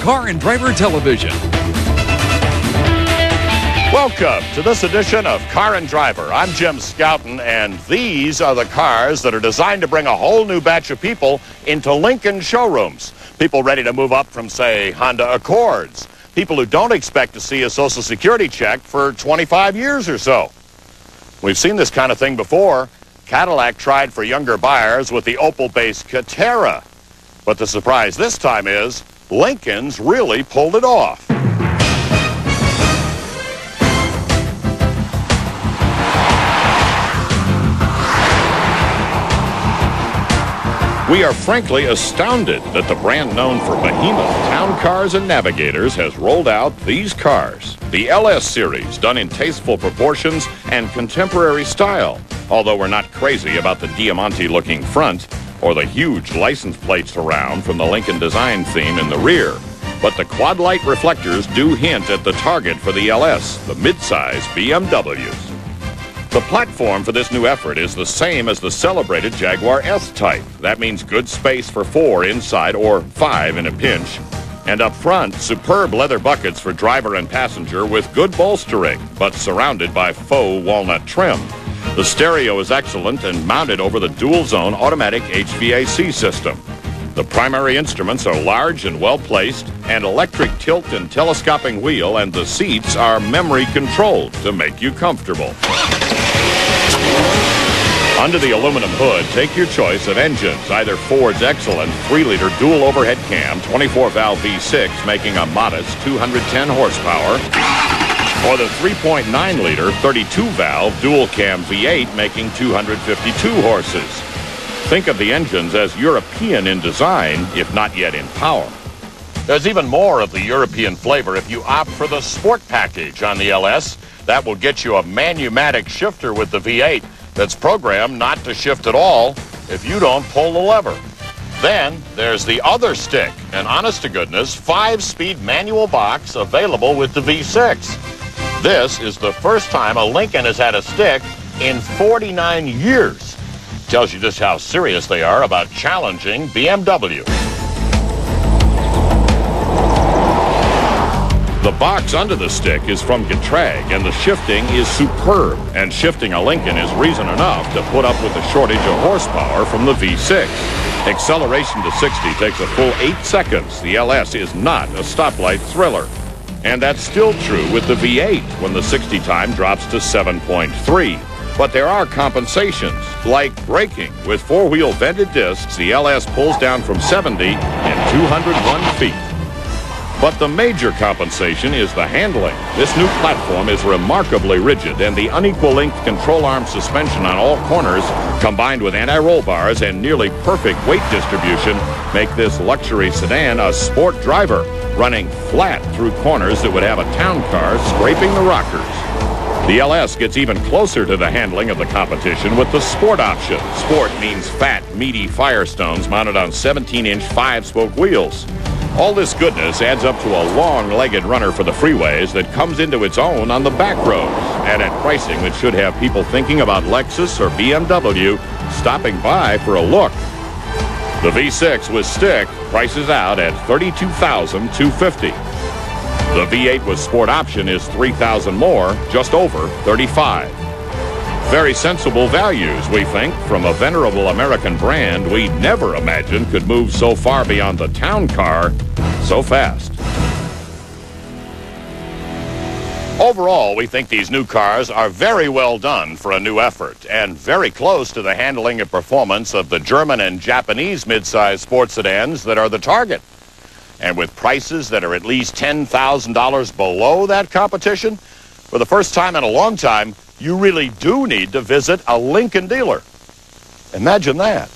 Car and Driver Television. Welcome to this edition of Car and Driver. I'm Jim Scouten, and these are the cars that are designed to bring a whole new batch of people into Lincoln showrooms. People ready to move up from, say, Honda Accords. People who don't expect to see a Social Security check for 25 years or so. We've seen this kind of thing before. Cadillac tried for younger buyers with the Opel-based Catera. But the surprise this time is Lincoln's really pulled it off. We are frankly astounded that the brand known for behemoth town cars and navigators has rolled out these cars. The LS series, done in tasteful proportions and contemporary style. Although we're not crazy about the Diamante-looking front or the huge license plates around from the Lincoln design theme in the rear. But the quad light reflectors do hint at the target for the LS, the midsize BMWs. The platform for this new effort is the same as the celebrated Jaguar S-Type. That means good space for 4 inside or 5 in a pinch. And up front, superb leather buckets for driver and passenger with good bolstering, but surrounded by faux walnut trim. The stereo is excellent and mounted over the dual-zone automatic HVAC system. The primary instruments are large and well-placed, and electric tilt and telescoping wheel, and the seats are memory-controlled to make you comfortable. Under the aluminum hood, take your choice of engines, either Ford's excellent 3-liter dual overhead cam 24-valve V6 making a modest 210 horsepower, or the 3.9-liter 32-valve dual cam V8 making 252 horses. Think of the engines as European in design, if not yet in power. There's even more of the European flavor if you opt for the Sport package on the LS. That will get you a Manumatic shifter with the V8 that's programmed not to shift at all if you don't pull the lever. Then there's the other stick, an honest-to-goodness 5-speed manual box available with the V6. This is the first time a Lincoln has had a stick in 49 years. Tells you just how serious they are about challenging BMW. The box under the stick is from Getrag, and the shifting is superb. And shifting a Lincoln is reason enough to put up with the shortage of horsepower from the V6. Acceleration to 60 takes a full 8 seconds. The LS is not a stoplight thriller. And that's still true with the V8 when the 60 time drops to 7.3. But there are compensations, like braking. With 4-wheel vented discs, the LS pulls down from 70 in 201 feet. But the major compensation is the handling. This new platform is remarkably rigid, and the unequal length control arm suspension on all corners, combined with anti-roll bars and nearly perfect weight distribution, make this luxury sedan a sport driver, running flat through corners that would have a town car scraping the rockers. The LS gets even closer to the handling of the competition with the Sport option. Sport means fat, meaty Firestones mounted on 17-inch 5-spoke wheels. All this goodness adds up to a long-legged runner for the freeways that comes into its own on the back roads, and at pricing that should have people thinking about Lexus or BMW stopping by for a look. The V6 with stick prices out at $32,250. The V8 with Sport option is $3,000 more, just over $35,000. Very sensible values, we think, from a venerable American brand we never imagined could move so far beyond the town car so fast. Overall, we think these new cars are very well done for a new effort and very close to the handling and performance of the German and Japanese midsize sports sedans that are the target. And with prices that are at least $10,000 below that competition, for the first time in a long time, you really do need to visit a Lincoln dealer. Imagine that.